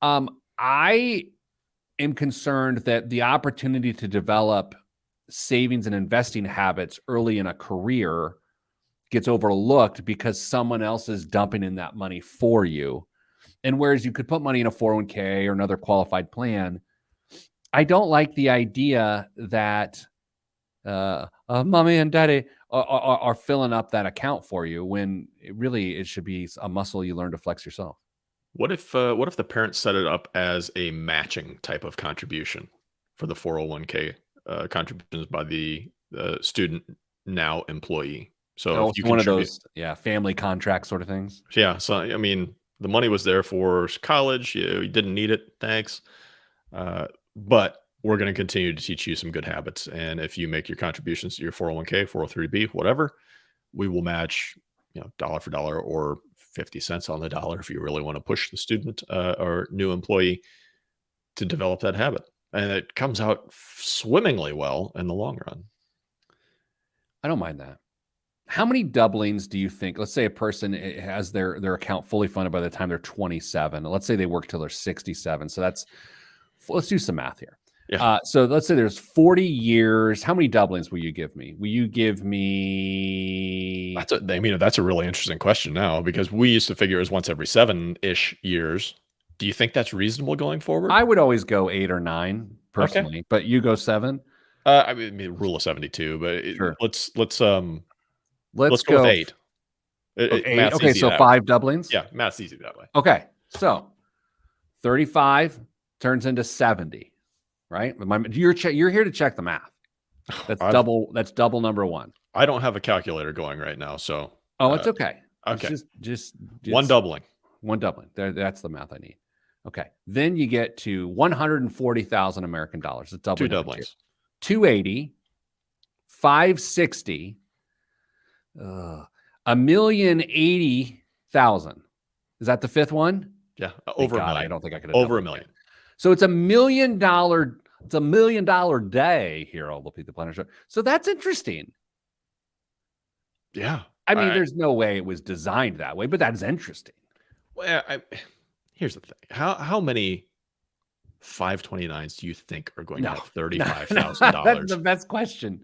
Speaker 1: I am concerned that the opportunity to develop savings and investing habits early in a career gets overlooked because someone else is dumping in that money for you. And whereas you could put money in a 401k or another qualified plan, I don't like the idea that mommy and daddy are filling up that account for you when it should be a muscle you learn to flex yourself.
Speaker 2: What if the parents set it up as a matching type of contribution for the 401k contributions by the student now employee? So
Speaker 1: Oh,
Speaker 2: if you
Speaker 1: so one of
Speaker 2: contribute,
Speaker 1: those, yeah, family contract sort of things.
Speaker 2: yeah. So I mean, the money was there for college. You didn't need it. Thanks. But we're going to continue to teach you some good habits. And if you make your contributions to your 401k, 403b, whatever, we will match, dollar for dollar or 50 cents on the dollar if you really want to push the student or new employee to develop that habit. And it comes out swimmingly well in the long run.
Speaker 1: I don't mind that. How many doublings do you think? Let's say a person has their account fully funded by the time they're 27. Let's say they work till they're 67. So let's do some math here.
Speaker 2: Yeah.
Speaker 1: So let's say there's 40 years. How many doublings will you give me? Will you give me?
Speaker 2: That's a really interesting question now, because we used to figure it was once every 7-ish years. Do you think that's reasonable going forward?
Speaker 1: I would always go 8 or 9 personally, but you go 7.
Speaker 2: I mean, rule of 72, but
Speaker 1: Sure.
Speaker 2: let's
Speaker 1: Let's
Speaker 2: go with
Speaker 1: go
Speaker 2: 8.
Speaker 1: 8.
Speaker 2: Math's
Speaker 1: Okay,
Speaker 2: easy
Speaker 1: so
Speaker 2: that
Speaker 1: 5 doublings.
Speaker 2: way. Yeah, math's easy that way.
Speaker 1: Okay, so 35 turns into 70, right? You're here to check the math. That's double number 1.
Speaker 2: I don't have a calculator going right now, so
Speaker 1: it's okay.
Speaker 2: okay.
Speaker 1: It's just
Speaker 2: one doubling.
Speaker 1: One doubling. That's the math I need. Okay. Then you get to 140,000 American dollars. It's double
Speaker 2: 2 doublings.
Speaker 1: 280, 560, 1,080,000. Is that the 5th one?
Speaker 2: Yeah, over a million.
Speaker 1: I don't think I could.
Speaker 2: Over $1 million.
Speaker 1: So it's $1 million. It's $1 million day here on the Pete the Planner Show. So that's interesting.
Speaker 2: Yeah.
Speaker 1: I mean, there's no way it was designed that way, but that is interesting.
Speaker 2: Well, here's the thing. How many 529s do you think are going to have $35,000?
Speaker 1: That's the best question.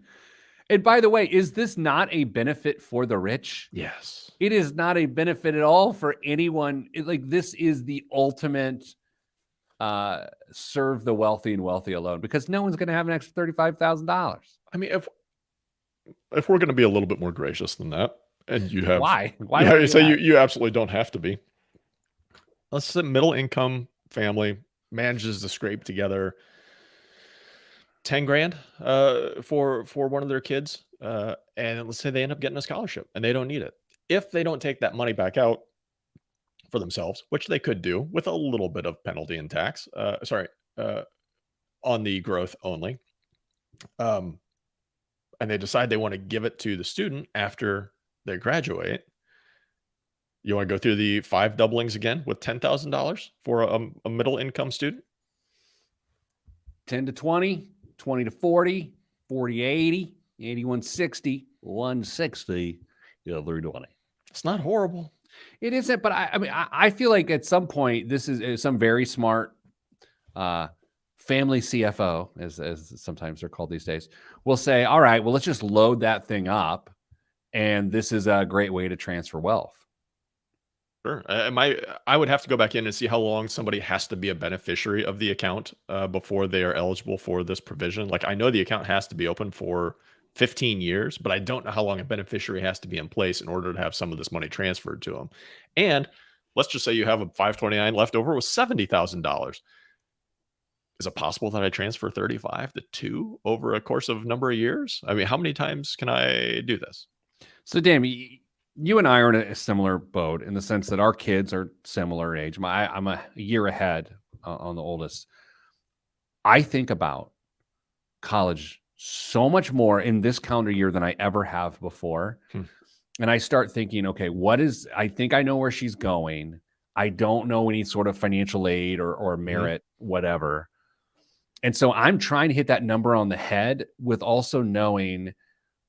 Speaker 1: And by the way, is this not a benefit for the rich?
Speaker 2: Yes.
Speaker 1: It is not a benefit at all for anyone. This is the ultimate serve the wealthy and wealthy alone, because no one's going to have an extra $35,000.
Speaker 2: I mean, if we're going to be a little bit more gracious than that, and you have
Speaker 1: why?
Speaker 2: Yeah, so you absolutely don't have to be. Let's say middle income family manages to scrape together 10 grand for one of their kids, and let's say they end up getting a scholarship and they don't need it. If they don't take that money back out for themselves, which they could do with a little bit of penalty and tax, on the growth only, and they decide they want to give it to the student after they graduate, you want to go through the 5 doublings again with $10,000 for a middle income student?
Speaker 1: 10 to 20, 20 to 40, 40 to 80, 81 60, 160, 320.
Speaker 2: It's not horrible.
Speaker 1: It isn't, but I feel like at some point this is some very smart family CFO, as sometimes they're called these days, will say, all right, well, let's just load that thing up, and this is a great way to transfer wealth.
Speaker 2: Sure. I would have to go back in and see how long somebody has to be a beneficiary of the account before they are eligible for this provision. Like, I know the account has to be open for 15 years, but I don't know how long a beneficiary has to be in place in order to have some of this money transferred to them. And let's just say you have a 529 left over with $70,000. Is it possible that I transfer 35 to 2 over a course of a number of years? I mean, how many times can I do this?
Speaker 1: So, Dan, you and I are in a similar boat in the sense that our kids are similar age. I'm a year ahead on the oldest. I think about college so much more in this calendar year than I ever have before. And I start thinking, okay, I think I know where she's going. I don't know any sort of financial aid or merit, whatever. And so I'm trying to hit that number on the head with also knowing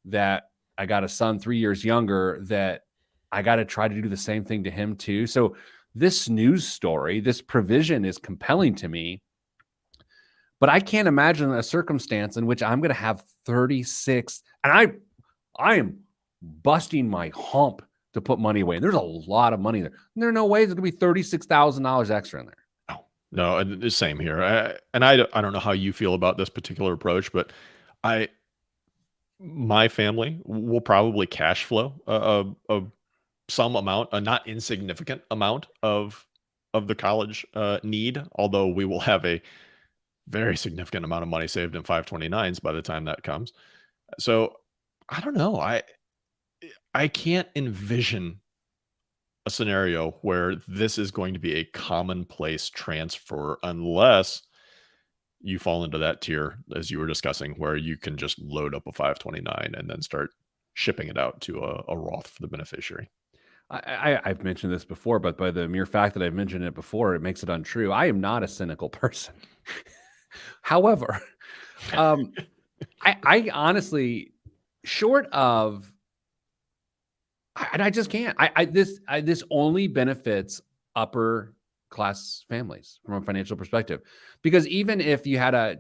Speaker 1: that I got a son 3 years younger, that I got to try to do the same thing to him too. So this news story, this provision is compelling to me, But I can't imagine a circumstance in which I'm going to have 36, and I am busting my hump to put money away. And there's a lot of money there. And there are no ways it's going to be $36,000 extra in there.
Speaker 2: No, and the same here. I don't know how you feel about this particular approach, but my family will probably cash flow some amount, a not insignificant amount of the college need, although we will have a very significant amount of money saved in 529s by the time that comes. So I don't know. I can't envision a scenario where this is going to be a commonplace transfer unless you fall into that tier as you were discussing, where you can just load up a 529 and then start shipping it out to a Roth for the beneficiary.
Speaker 1: I've mentioned this before, but by the mere fact that I've mentioned it before, it makes it untrue. I am not a cynical person. However, I honestly, short of, I just can't. This only benefits upper class families from a financial perspective, because even if you had a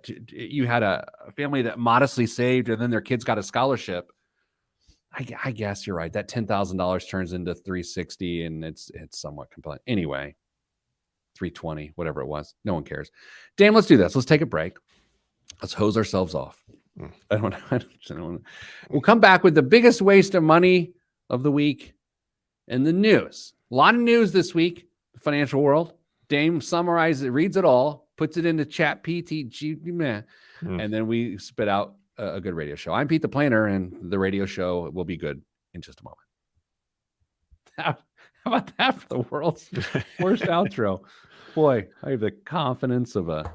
Speaker 1: family that modestly saved and then their kids got a scholarship, I guess you're right. That $10,000 turns into 360, and it's somewhat compelling. Anyway, 320, whatever it was. No one cares. Dan, let's do this. Let's take a break. Let's hose ourselves off. I don't. We'll come back with the biggest waste of money of the week and the news. A lot of news this week. The financial world. Dame summarizes it, reads it all, puts it into chat PTG, and then we spit out a good radio show. I'm Pete the Planner, and the radio show will be good in just a moment. How about that for the world's worst outro? Boy, I have the confidence of a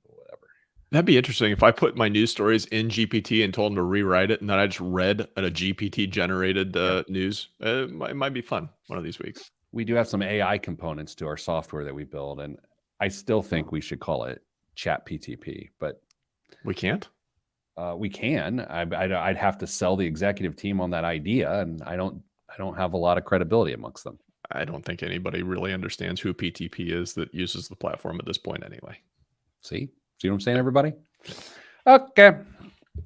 Speaker 1: whatever.
Speaker 2: That'd be interesting if I put my news stories in GPT and told them to rewrite it, and then I just read a GPT generated news. It might be fun one of these weeks.
Speaker 1: We do have some AI components to our software that we build, and I still think we should call it Chat PTP, but
Speaker 2: we can't.
Speaker 1: We can. I'd have to sell the executive team on that idea, and I don't have a lot of credibility amongst them.
Speaker 2: I don't think anybody really understands who PTP is that uses the platform at this point anyway.
Speaker 1: See what I'm saying, everybody? Okay. I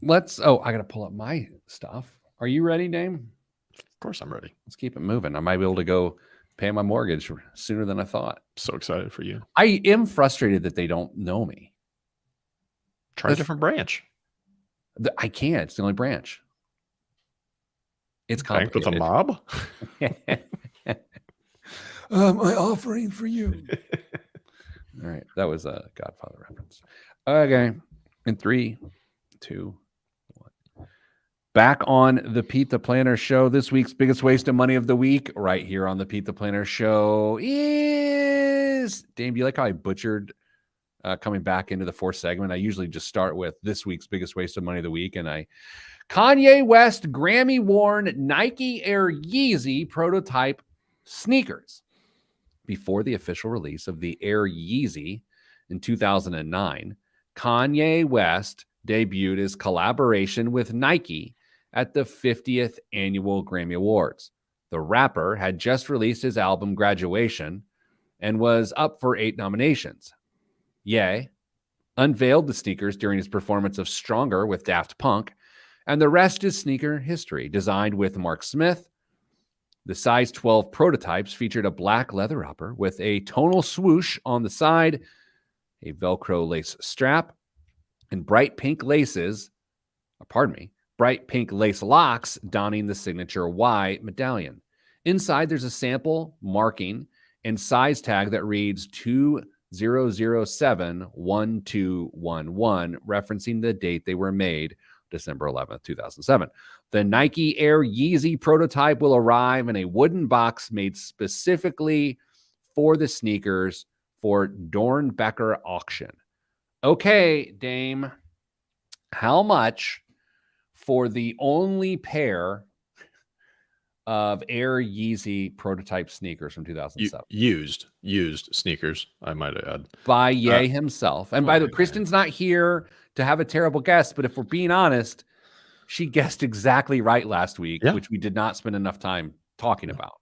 Speaker 1: got to pull up my stuff. Are you ready, Dame?
Speaker 2: Of course I'm ready.
Speaker 1: Let's keep it moving. I might be able to go pay my mortgage sooner than I thought.
Speaker 2: So excited for you.
Speaker 1: I am frustrated that they don't know me.
Speaker 2: Try a different branch.
Speaker 1: I can't. It's the only branch. It's
Speaker 2: Bank
Speaker 1: complicated.
Speaker 2: with a mob?
Speaker 1: My offering for you. All right. That was a Godfather reference. Okay. In 3, 2, 1. Back on the Pete the Planner Show. This week's biggest waste of money of the week, right here on the Pete the Planner Show, is... Dame, do you like how I butchered coming back into the fourth segment? I usually just start with this week's biggest waste of money of the week, and Kanye West Grammy-worn Nike Air Yeezy prototype sneakers. Before the official release of the Air Yeezy in 2009, Kanye West debuted his collaboration with Nike at the 50th Annual Grammy Awards. The rapper had just released his album Graduation and was up for 8 nominations. Ye unveiled the sneakers during his performance of Stronger with Daft Punk, and the rest is sneaker history. Designed with Mark Smith, the size 12 prototypes featured a black leather upper with a tonal swoosh on the side, a Velcro lace strap, and bright pink lace locks donning the signature Y medallion. Inside, there's a sample marking and size tag that reads 2007-1211, referencing the date they were made, December 11th, 2007. The Nike Air Yeezy prototype will arrive in a wooden box made specifically for the sneakers for Dornbecker auction. Okay, Dame, how much for the only pair of Air Yeezy prototype sneakers from 2007?
Speaker 2: Used sneakers, I might add.
Speaker 1: By Ye himself. And by the way, Kristen's not here to have a terrible guess, but if we're being honest, she guessed exactly right last week, which we did not spend enough time talking about.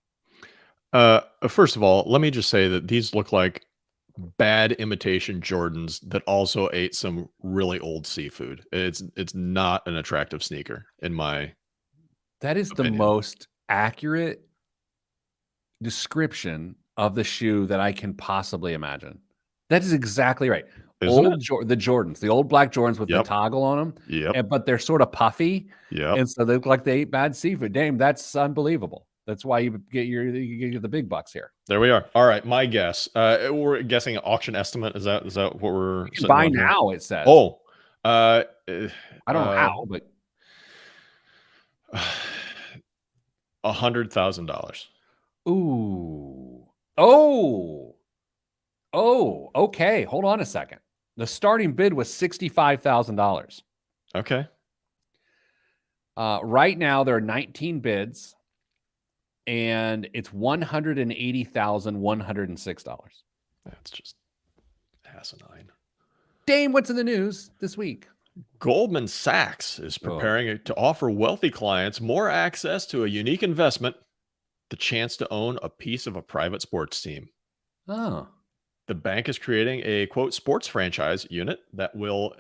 Speaker 2: First of all, let me just say that these look like bad imitation Jordans that also ate some really old seafood. It's not an attractive sneaker in my
Speaker 1: That is the
Speaker 2: opinion.
Speaker 1: most accurate description of the shoe that I can possibly imagine. That is exactly right.
Speaker 2: Isn't it?
Speaker 1: The Jordans, the old black Jordans with the
Speaker 2: Yep.
Speaker 1: toggle on them,
Speaker 2: Yep.
Speaker 1: but they're sort of puffy,
Speaker 2: Yep.
Speaker 1: and so they look like they ate bad seafood. Damn, that's unbelievable. That's why you get the big bucks here.
Speaker 2: There we are. All right, my guess. We're guessing an auction estimate. Is that what we're
Speaker 1: You can
Speaker 2: sitting
Speaker 1: buy
Speaker 2: on here?
Speaker 1: now, it says.
Speaker 2: Oh,
Speaker 1: I don't know how, but
Speaker 2: $100,000.
Speaker 1: ooh. Oh, okay. Hold on a second. The starting bid was $65,000.
Speaker 2: Okay.
Speaker 1: Right now, there are 19 bids, and it's $180,106.
Speaker 2: That's just asinine.
Speaker 1: Dame, what's in the news this week?
Speaker 2: Goldman Sachs is preparing to offer wealthy clients more access to a unique investment, the chance to own a piece of a private sports team.
Speaker 1: Oh,
Speaker 2: The bank is creating a quote sports franchise unit that will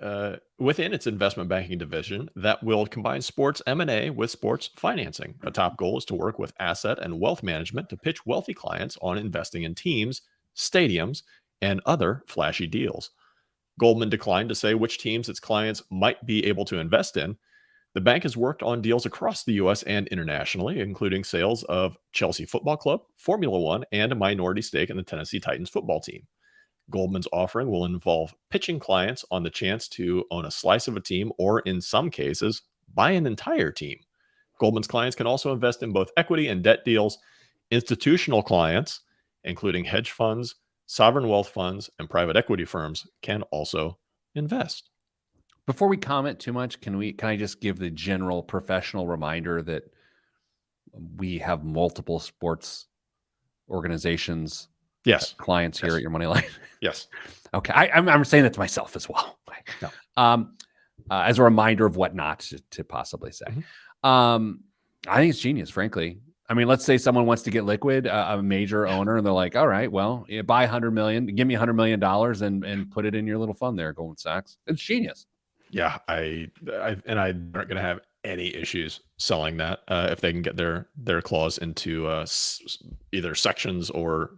Speaker 2: within its investment banking division that will combine sports M&A with sports financing. A top goal is to work with asset and wealth management to pitch wealthy clients on investing in teams, stadiums, and other flashy deals. Goldman declined to say which teams its clients might be able to invest in. The bank has worked on deals across the US and internationally, including sales of Chelsea Football Club, Formula One, and a minority stake in the Tennessee Titans football team. Goldman's offering will involve pitching clients on the chance to own a slice of a team or, in some cases, buy an entire team. Goldman's clients can also invest in both equity and debt deals. Institutional clients, including hedge funds, sovereign wealth funds, and private equity firms, can also invest.
Speaker 1: before we comment too much, can I just give the general professional reminder that we have multiple sports organizations,
Speaker 2: Yes.
Speaker 1: clients here
Speaker 2: Yes.
Speaker 1: at Your Money Line?
Speaker 2: Yes.
Speaker 1: Okay, I'm saying that to myself as well.
Speaker 2: No.
Speaker 1: As a reminder of what not to possibly say. I think it's genius, frankly. I mean, let's say someone wants to get liquid, a major owner, and they're like, "All right, well, buy $100 million, give me $100 million, and put it in your little fund there, Goldman Sachs." It's genius.
Speaker 2: Yeah, I aren't going to have any issues selling that if they can get their claws into either sections or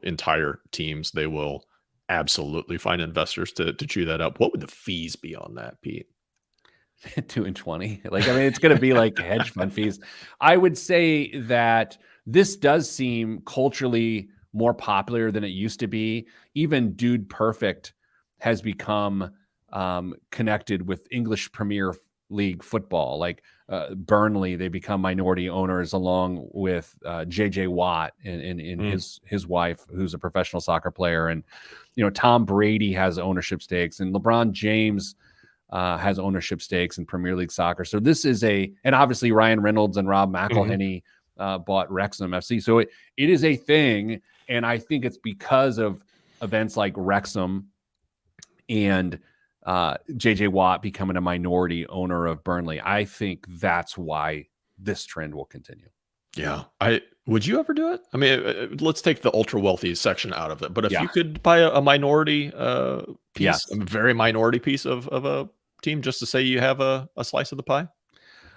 Speaker 2: entire teams. They will absolutely find investors to chew that up. What would the fees be on that, Pete?
Speaker 1: 2 and 20. Like, I mean, it's going to be like hedge fund fees. I would say that this does seem culturally more popular than it used to be. Even Dude Perfect has become connected with English Premier League football. Like Burnley, they become minority owners along with JJ Watt and his wife, who's a professional soccer player. And, Tom Brady has ownership stakes, and LeBron James has ownership stakes in Premier League soccer. So this is and obviously Ryan Reynolds and Rob McElhenney bought Wrexham FC. So it is a thing. And I think it's because of events like Wrexham and JJ Watt becoming a minority owner of Burnley. I think that's why this trend will continue.
Speaker 2: Yeah. Would you ever do it? I mean, let's take the ultra wealthy section out of it. But if
Speaker 1: Yeah.
Speaker 2: you could buy a minority piece,
Speaker 1: Yes.
Speaker 2: a very minority piece of a team, just to say you have a slice of the pie?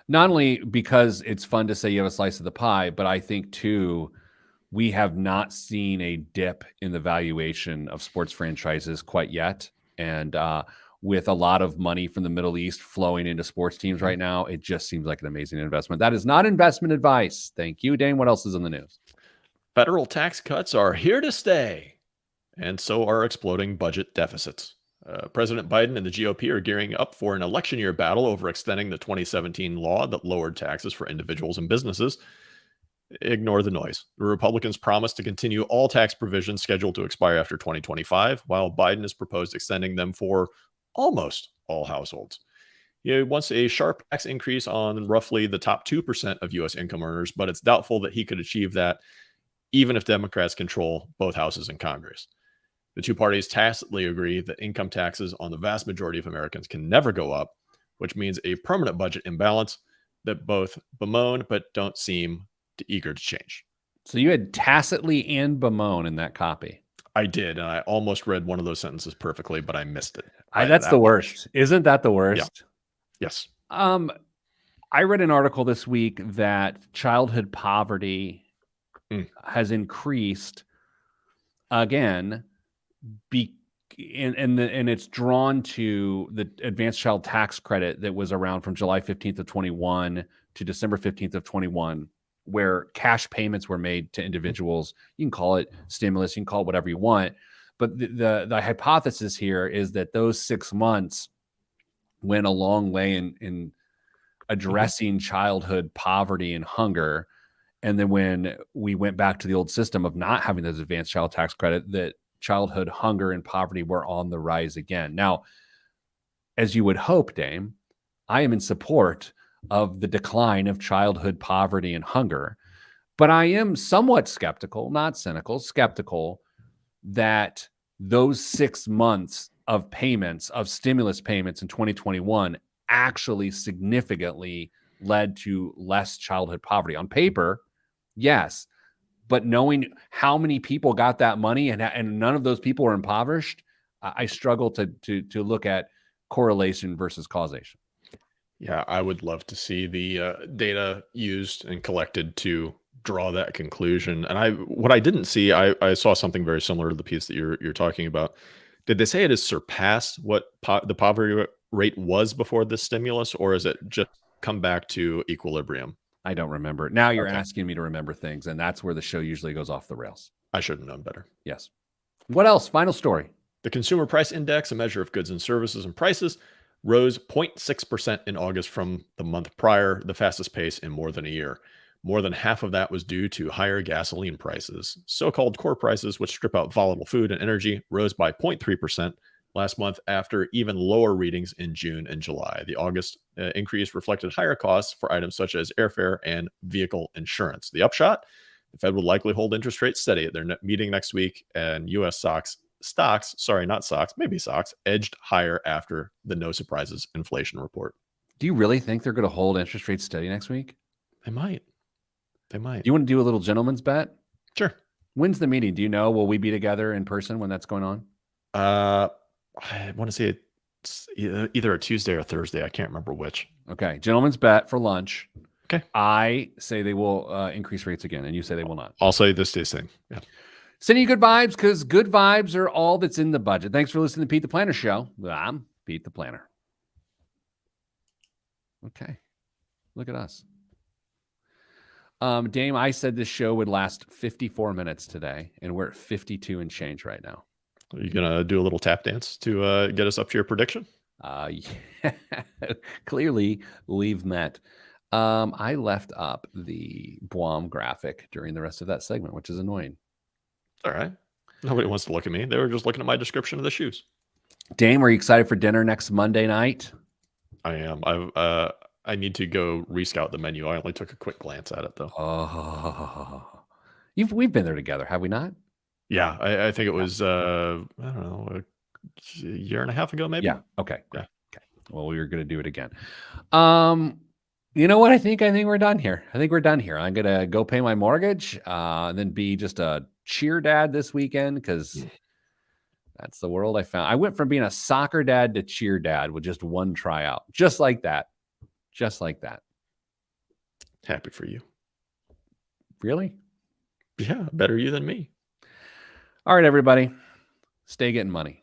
Speaker 1: Not only because it's fun to say you have a slice of the pie, but I think too, we have not seen a dip in the valuation of sports franchises quite yet. And with a lot of money from the Middle East flowing into sports teams right now, it just seems like an amazing investment. That is not investment advice. Thank you, Dane. What else is in the news?
Speaker 2: Federal tax cuts are here to stay, and so are exploding budget deficits. President Biden and the GOP are gearing up for an election year battle over extending the 2017 law that lowered taxes for individuals and businesses. Ignore the noise. The Republicans promised to continue all tax provisions scheduled to expire after 2025, while Biden has proposed extending them for almost all households. He wants a sharp tax increase on roughly the top 2% of U.S. income earners, but it's doubtful that he could achieve that even if Democrats control both houses in Congress. The two parties tacitly agree that income taxes on the vast majority of Americans can never go up, which means a permanent budget imbalance that both bemoan but don't seem eager to change.
Speaker 1: So you had tacitly and bemoan in that copy.
Speaker 2: I did, and I almost read one of those sentences perfectly, but I missed it.
Speaker 1: That's the worst. Isn't that the worst?
Speaker 2: Yes.
Speaker 1: I read an article this week that childhood poverty has increased again, and it's drawn to the advanced child tax credit that was around from July 15th of 21 to December 15th of 21, where cash payments were made to individuals. You can call it stimulus, you can call it whatever you want. But the hypothesis here is that those 6 months went a long way in addressing childhood poverty and hunger. And then when we went back to the old system of not having those advanced child tax credit, that childhood hunger and poverty were on the rise again. Now, as you would hope, Dame, I am in support of the decline of childhood poverty and hunger, but I am somewhat skeptical, not cynical, skeptical that those 6 months of payments, of stimulus payments in 2021 actually significantly led to less childhood poverty. On paper, yes, but knowing how many people got that money and none of those people are impoverished, I struggle to look at correlation versus causation.
Speaker 2: Yeah, I would love to see the data used and collected to draw that conclusion. And what I didn't see, I saw something very similar to the piece that you're talking about. Did they say it has surpassed what the poverty rate was before this stimulus, or is it just come back to equilibrium?
Speaker 1: I don't remember. Now you're
Speaker 2: Okay.
Speaker 1: asking me to remember things, and that's where the show usually goes off the rails.
Speaker 2: I should have known better.
Speaker 1: Yes. What else? Final story.
Speaker 2: The Consumer Price Index, a measure of goods and services and prices, rose 0.6% in August from the month prior, the fastest pace in more than a year. More than half of that was due to higher gasoline prices. So-called core prices, which strip out volatile food and energy, rose by 0.3% last month after even lower readings in June and July. The August increase reflected higher costs for items such as airfare and vehicle insurance. The upshot? The Fed will likely hold interest rates steady at their meeting next week, and U.S. stocks, edged higher after the no surprises inflation report.
Speaker 1: Do you really think they're going to hold interest rates steady next week?
Speaker 2: They might.
Speaker 1: Do you want to do a little gentleman's bet?
Speaker 2: Sure.
Speaker 1: When's the meeting? Do you know? Will we be together in person when that's going on?
Speaker 2: I want to say it's either a Tuesday or Thursday. I can't remember which.
Speaker 1: Okay. Gentleman's bet for lunch.
Speaker 2: Okay.
Speaker 1: I say they will increase rates again, and you say they will not.
Speaker 2: I'll say this thing. Yeah.
Speaker 1: Sending you good vibes because good vibes are all that's in the budget. Thanks for listening to Pete the Planner Show. I'm Pete the Planner. Okay. Look at us. Dame, I said this show would last 54 minutes today, and we're at 52 and change right now.
Speaker 2: Are you going to do a little tap dance to get us up to your prediction?
Speaker 1: Yeah. Clearly, we've met. I left up the Boam graphic during the rest of that segment, which is annoying.
Speaker 2: All right. Nobody wants to look at me. They were just looking at my description of the shoes.
Speaker 1: Dame, are you excited for dinner next Monday night?
Speaker 2: I am. I need to go rescout the menu. I only took a quick glance at it, though.
Speaker 1: Oh, we've been there together, have we not?
Speaker 2: Yeah, I think it was I don't know, a year and a half ago, maybe.
Speaker 1: Yeah. Okay.
Speaker 2: Yeah.
Speaker 1: Okay. Well, we were going to do it again. You know what? I think we're done here. I'm going to go pay my mortgage, and then be just a cheer dad this weekend because that's the world I found. I went from being a soccer dad to cheer dad with just one tryout, just like that.
Speaker 2: Happy for you.
Speaker 1: Really?
Speaker 2: Yeah, better you than me.
Speaker 1: All right, everybody. Stay getting money.